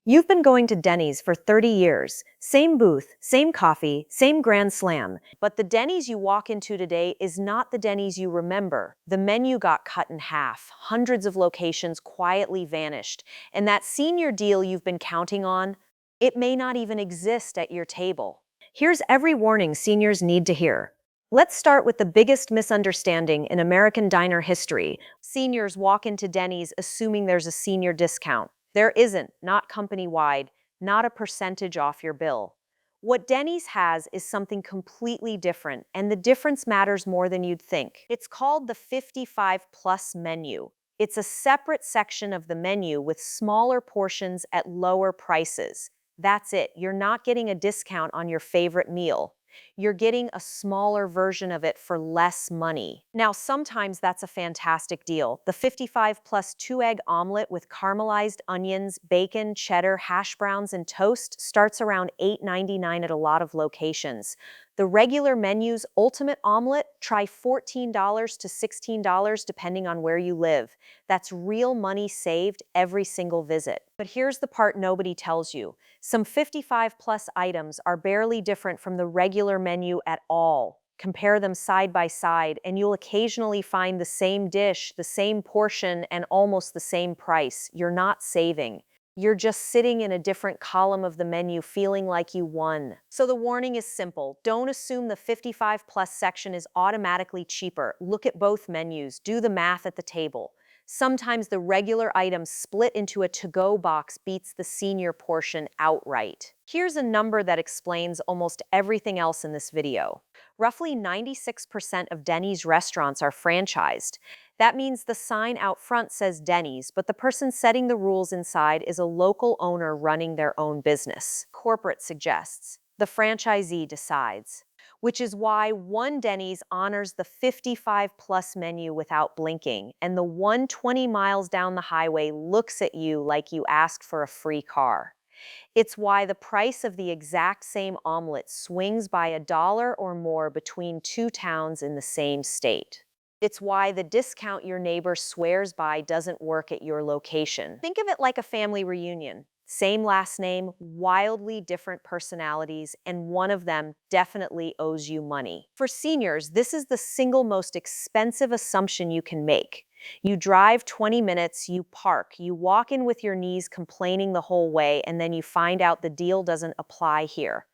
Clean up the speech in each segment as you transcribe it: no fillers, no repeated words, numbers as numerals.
You've been going to Denny's for 30 years. Same booth, same coffee, same grand slam. But the Denny's you walk into today is not the Denny's you remember. The menu got cut in half, hundreds of locations quietly vanished, and that senior deal you've been counting on, it may not even exist at your table. Here's every warning seniors need to hear. Let's start with the biggest misunderstanding in American diner history. Seniors walk into Denny's assuming there's a senior discount. There isn't, not company-wide, not a percentage off your bill. What Denny's has is something completely different, and the difference matters more than you'd think. It's called the 55 plus menu. It's a separate section of the menu with smaller portions at lower prices. That's it. You're not getting a discount on your favorite meal. You're getting a smaller version of it for less money. Now, sometimes that's a fantastic deal. The 55 plus 2-egg omelet with caramelized onions, bacon, cheddar, hash browns, and toast starts around $8.99 at a lot of locations. The regular menu's ultimate omelet, try $14 to $16 depending on where you live. That's real money saved every single visit. But here's the part nobody tells you. Some 55 plus items are barely different from the regular menu at all. Compare them side by side, and you'll occasionally find the same dish, the same portion, and almost the same price. You're not saving. You're just sitting in a different column of the menu feeling like you won. So the warning is simple. Don't assume the 55 plus section is automatically cheaper. Look at both menus. Do the math at the table. Sometimes the regular item split into a to-go box beats the senior portion outright. Here's a number that explains almost everything else in this video. Roughly 96% of Denny's restaurants are franchised. That means the sign out front says Denny's, but the person setting the rules inside is a local owner running their own business. Corporate suggests. The franchisee decides. Which is why one Denny's honors the 55 plus menu without blinking, and the one 20 miles down the highway looks at you like you asked for a free car. It's why the price of the exact same omelet swings by $1 or more between two towns in the same state. It's why the discount your neighbor swears by doesn't work at your location. Think of it like a family reunion. Same last name, wildly different personalities, and one of them definitely owes you money. For seniors, this is the single most expensive assumption you can make. You drive 20 minutes, you park, you walk in with your knees complaining the whole way, and then you find out the deal doesn't apply here.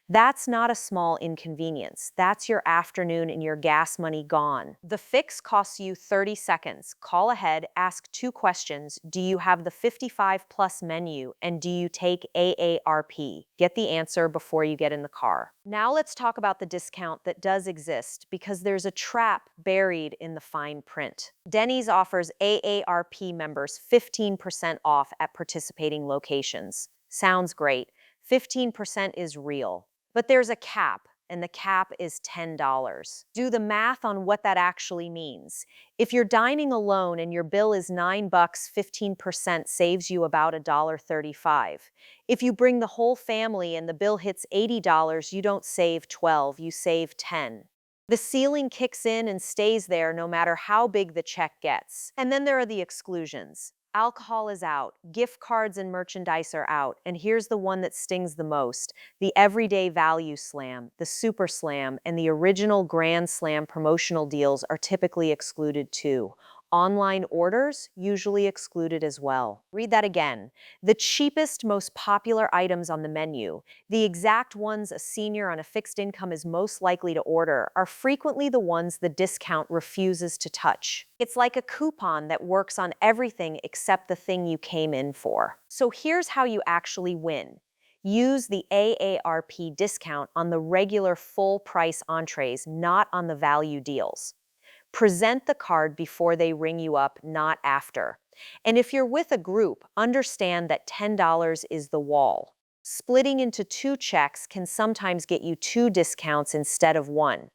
That's not a small inconvenience. That's your afternoon and your gas money gone. The fix costs you 30 seconds. Call ahead, ask 2 questions. Do you have the 55 plus menu, and do you take AARP? Get the answer before you get in the car. Now let's talk about the discount that does exist, because there's a trap buried in the fine print. Denny's offers AARP members 15% off at participating locations. Sounds great. 15% is real. But there's a cap, and the cap is $10. Do the math on what that actually means. If you're dining alone and your bill is $9, 15% saves you about $1.35. If you bring the whole family and the bill hits $80, you don't save 12, you save 10. The ceiling kicks in and stays there no matter how big the check gets. And then there are the exclusions. Alcohol is out, gift cards and merchandise are out, and here's the one that stings the most: the Everyday Value Slam, the Super Slam, and the original Grand Slam promotional deals are typically excluded too. Online orders usually excluded as well. Read that again. The cheapest, most popular items on the menu, the exact ones a senior on a fixed income is most likely to order, are frequently the ones the discount refuses to touch. It's like a coupon that works on everything except the thing you came in for. So here's how you actually win. Use the AARP discount on the regular full-price entrees, not on the value deals. Present the card before they ring you up, not after. And if you're with a group, understand that $10 is the wall. Splitting into 2 checks can sometimes get you 2 discounts instead of 1.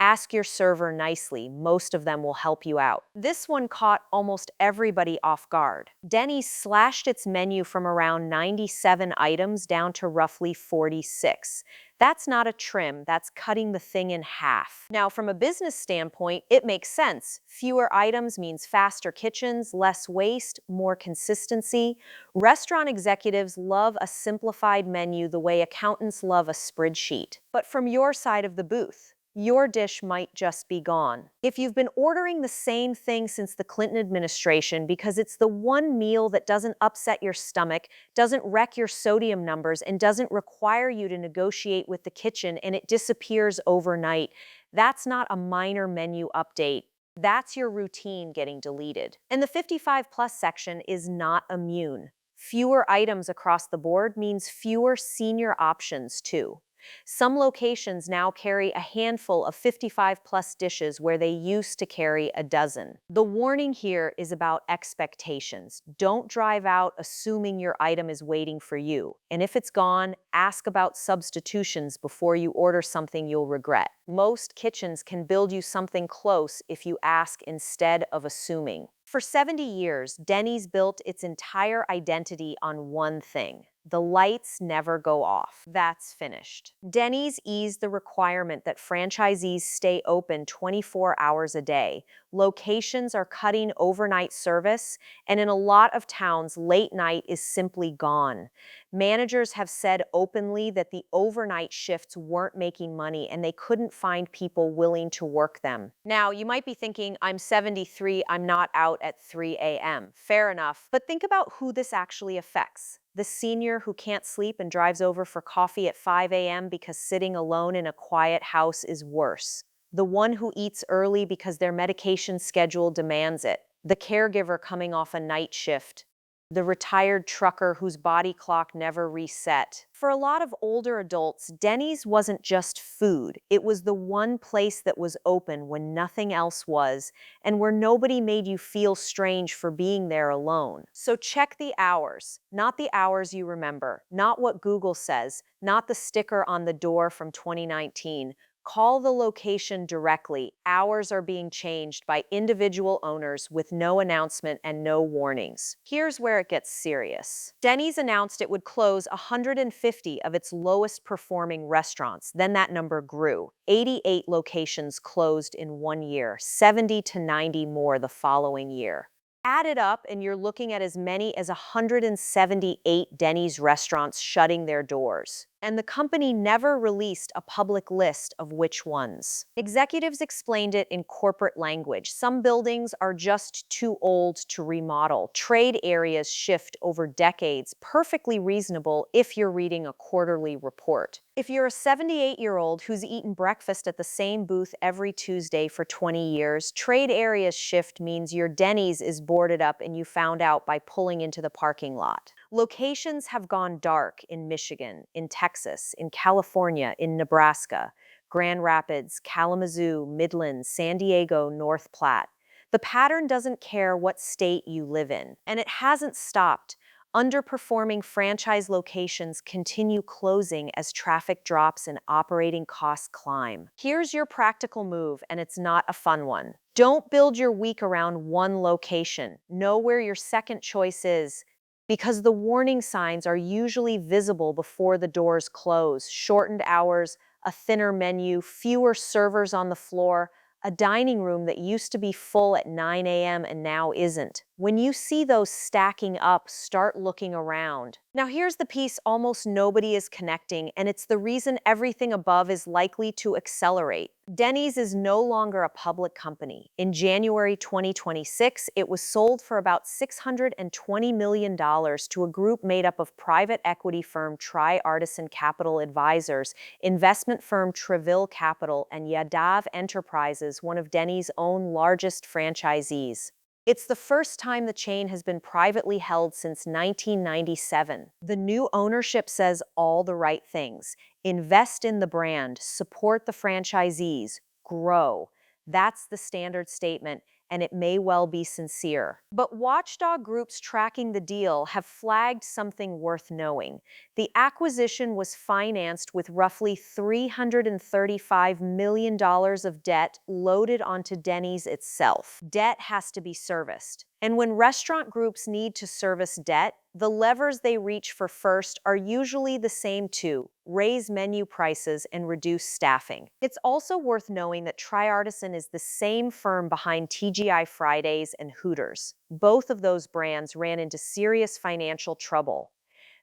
Ask your server nicely, most of them will help you out. This one caught almost everybody off guard. Denny's slashed its menu from around 97 items down to roughly 46. That's not a trim, that's cutting the thing in half. Now, from a business standpoint, it makes sense. Fewer items means faster kitchens, less waste, more consistency. Restaurant executives love a simplified menu the way accountants love a spreadsheet. But from your side of the booth, your dish might just be gone. If you've been ordering the same thing since the Clinton administration because it's the one meal that doesn't upset your stomach, doesn't wreck your sodium numbers, and doesn't require you to negotiate with the kitchen and it disappears overnight, that's not a minor menu update. That's your routine getting deleted. And the 55 plus section is not immune. Fewer items across the board means fewer senior options too. Some locations now carry a handful of 55 plus dishes where they used to carry a dozen. The warning here is about expectations. Don't drive out assuming your item is waiting for you. And if it's gone, ask about substitutions before you order something you'll regret. Most kitchens can build you something close if you ask instead of assuming. For 70 years, Denny's built its entire identity on one thing. The lights never go off. That's finished. Denny's eased the requirement that franchisees stay open 24 hours a day. Locations are cutting overnight service, and in a lot of towns, late night is simply gone. Managers have said openly that the overnight shifts weren't making money and they couldn't find people willing to work them. Now, you might be thinking, I'm 73, I'm not out at 3 a.m. Fair enough, but think about who this actually affects. The senior who can't sleep and drives over for coffee at 5 a.m. because sitting alone in a quiet house is worse. The one who eats early because their medication schedule demands it. The caregiver coming off a night shift. The retired trucker whose body clock never reset. For a lot of older adults, Denny's wasn't just food. It was the one place that was open when nothing else was, and where nobody made you feel strange for being there alone. So check the hours, not the hours you remember, not what Google says, not the sticker on the door from 2019. Call the location directly. Hours are being changed by individual owners with no announcement and no warnings. Here's where it gets serious. Denny's announced it would close 150 of its lowest performing restaurants. Then that number grew. 88 locations closed in 1 year, 70 to 90 more the following year. Add it up and you're looking at as many as 178 Denny's restaurants shutting their doors. And the company never released a public list of which ones. Executives explained it in corporate language. Some buildings are just too old to remodel. Trade areas shift over decades, perfectly reasonable if you're reading a quarterly report. If you're a 78-year-old who's eaten breakfast at the same booth every Tuesday for 20 years, trade areas shift means your Denny's is boarded up and you found out by pulling into the parking lot. Locations have gone dark in Michigan, in Texas, in California, in Nebraska, Grand Rapids, Kalamazoo, Midland, San Diego, North Platte. The pattern doesn't care what state you live in, and it hasn't stopped. Underperforming franchise locations continue closing as traffic drops and operating costs climb. Here's your practical move, and it's not a fun one. Don't build your week around one location. Know where your second choice is, because the warning signs are usually visible before the doors close. Shortened hours, a thinner menu, fewer servers on the floor, a dining room that used to be full at 9 a.m. and now isn't. When you see those stacking up, start looking around. Now here's the piece almost nobody is connecting, and it's the reason everything above is likely to accelerate. Denny's is no longer a public company. In January 2026, it was sold for about $620 million to a group made up of private equity firm Tri-Artisan Capital Advisors, investment firm Treville Capital, and Yadav Enterprises, one of Denny's own largest franchisees. It's the first time the chain has been privately held since 1997. The new ownership says all the right things. Invest in the brand, support the franchisees, grow. That's the standard statement, and it may well be sincere. But watchdog groups tracking the deal have flagged something worth knowing. The acquisition was financed with roughly $335 million of debt loaded onto Denny's itself. Debt has to be serviced. And when restaurant groups need to service debt, the levers they reach for first are usually the same two: raise menu prices and reduce staffing. It's also worth knowing that TriArtisan is the same firm behind TGI Fridays and Hooters. Both of those brands ran into serious financial trouble.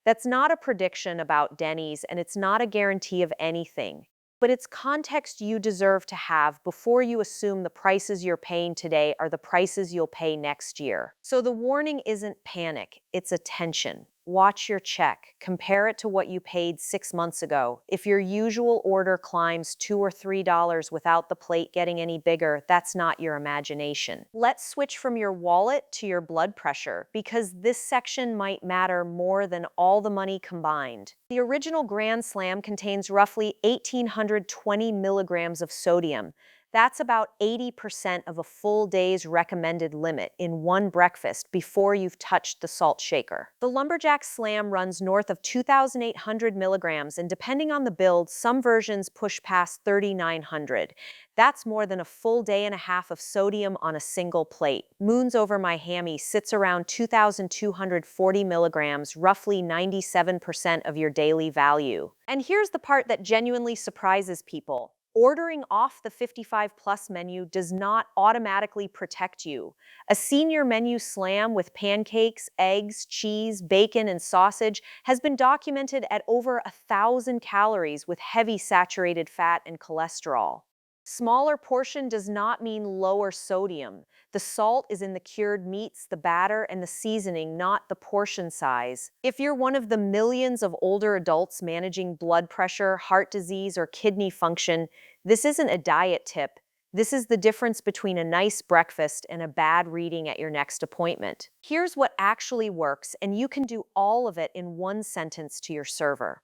That's not a prediction about Denny's, and it's not a guarantee of anything. But it's context you deserve to have before you assume the prices you're paying today are the prices you'll pay next year. So the warning isn't panic, it's attention. Watch your check. Compare it to what you paid 6 months ago. If your usual order climbs $2 or $3 without the plate getting any bigger, that's not your imagination. Let's switch from your wallet to your blood pressure, because this section might matter more than all the money combined. The original Grand Slam contains roughly 1,820 milligrams of sodium. That's about 80% of a full day's recommended limit in one breakfast before you've touched the salt shaker. The Lumberjack Slam runs north of 2,800 milligrams, and depending on the build, some versions push past 3,900. That's more than a full day and a half of sodium on a single plate. Moons Over My Hammy sits around 2,240 milligrams, roughly 97% of your daily value. And here's the part that genuinely surprises people. Ordering off the 55+ menu does not automatically protect you. A senior menu slam with pancakes, eggs, cheese, bacon, and sausage has been documented at over 1,000 calories with heavy saturated fat and cholesterol. Smaller portion does not mean lower sodium. The salt is in the cured meats, the batter, and the seasoning, not the portion size. If you're one of the millions of older adults managing blood pressure, heart disease, or kidney function, this isn't a diet tip. This is the difference between a nice breakfast and a bad reading at your next appointment. Here's what actually works, and you can do all of it in one sentence to your server.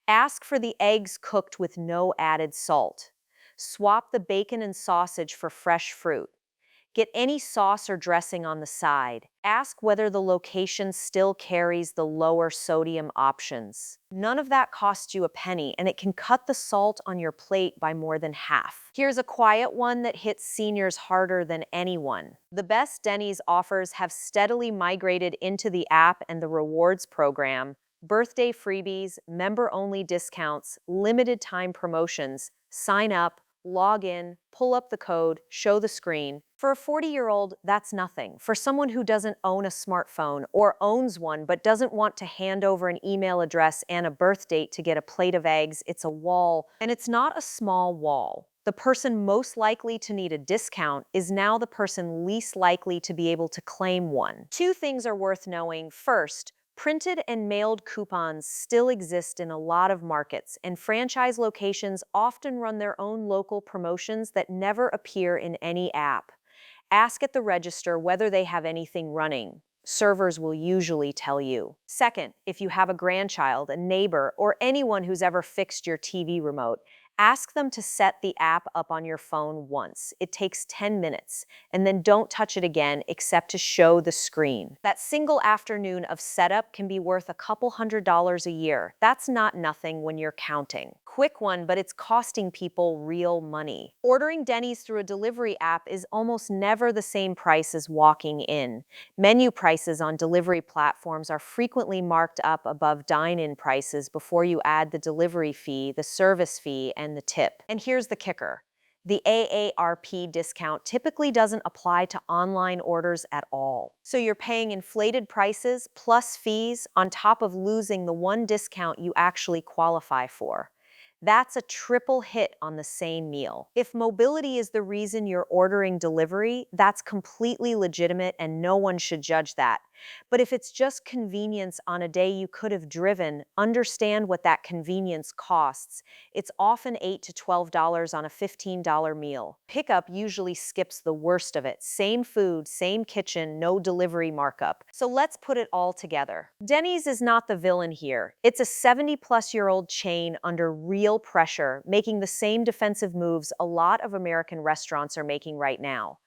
Ask for the eggs cooked with no added salt. Swap the bacon and sausage for fresh fruit. Get any sauce or dressing on the side. Ask whether the location still carries the lower sodium options. None of that costs you a penny, and it can cut the salt on your plate by more than half. Here's a quiet one that hits seniors harder than anyone. The best Denny's offers have steadily migrated into the app and the rewards program. Birthday freebies, member-only discounts, limited-time promotions. Sign up, log in, pull up the code, show the screen. For a 40-year-old, that's nothing. For someone who doesn't own a smartphone or owns one but doesn't want to hand over an email address and a birth date to get a plate of eggs, it's a wall. And it's not a small wall. The person most likely to need a discount is now the person least likely to be able to claim one. Two things are worth knowing. First, printed and mailed coupons still exist in a lot of markets, and franchise locations often run their own local promotions that never appear in any app. Ask at the register whether they have anything running. Servers will usually tell you. Second, if you have a grandchild, a neighbor, or anyone who's ever fixed your TV remote, ask them to set the app up on your phone once. It takes 10 minutes, and then don't touch it again except to show the screen. That single afternoon of setup can be worth a couple $100s a year. That's not nothing when you're counting. Quick one, but it's costing people real money. Ordering Denny's through a delivery app is almost never the same price as walking in. Menu prices on delivery platforms are frequently marked up above dine-in prices before you add the delivery fee, the service fee, and the tip. And here's the kicker. The AARP discount typically doesn't apply to online orders at all. So you're paying inflated prices plus fees on top of losing the one discount you actually qualify for. That's a triple hit on the same meal. If mobility is the reason you're ordering delivery, that's completely legitimate and no one should judge that. But if it's just convenience on a day you could have driven, understand what that convenience costs. It's often $8 to $12 on a $15 meal. Pickup usually skips the worst of it. Same food, same kitchen, no delivery markup. So let's put it all together. Denny's is not the villain here. It's a 70-plus-year-old chain under real pressure, making the same defensive moves a lot of American restaurants are making right now.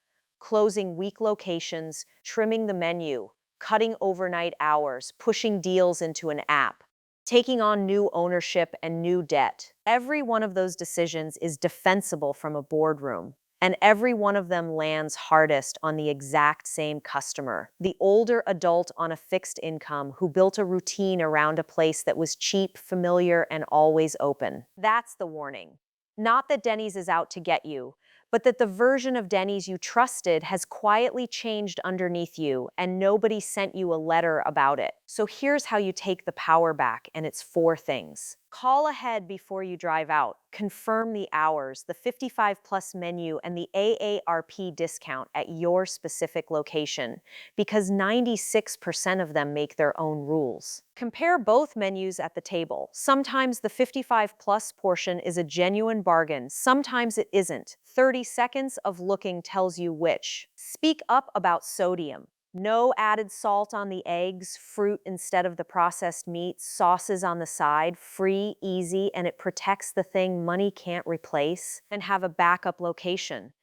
closing weak locations, trimming the menu, cutting overnight hours, pushing deals into an app, taking on new ownership and new debt. Every one of those decisions is defensible from a boardroom, and every one of them lands hardest on the exact same customer, the older adult on a fixed income who built a routine around a place that was cheap, familiar, and always open. That's the warning. Not that Denny's is out to get you, but that the version of Denny's you trusted has quietly changed underneath you and nobody sent you a letter about it. So here's how you take the power back, and it's four things. Call ahead before you drive out. Confirm the hours, the 55 plus menu, and the AARP discount at your specific location, because 96% of them make their own rules. Compare both menus at the table. Sometimes the 55 plus portion is a genuine bargain, sometimes it isn't. 30 seconds of looking tells you which. Speak up about sodium. No added salt on the eggs, fruit instead of the processed meat, sauces on the side, free, easy, and it protects the thing money can't replace. And have a backup location,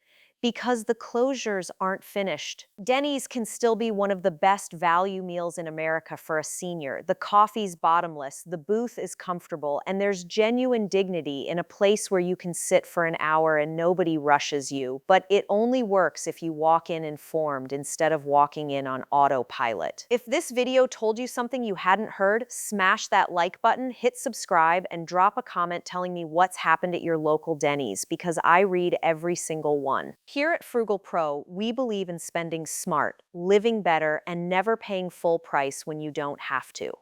because the closures aren't finished. Denny's can still be one of the best value meals in America for a senior. The coffee's bottomless, the booth is comfortable, and there's genuine dignity in a place where you can sit for an hour and nobody rushes you. But it only works if you walk in informed instead of walking in on autopilot. If this video told you something you hadn't heard, smash that like button, hit subscribe, and drop a comment telling me what's happened at your local Denny's, because I read every single one. Here at Frugal Pro, we believe in spending smart, living better, and never paying full price when you don't have to.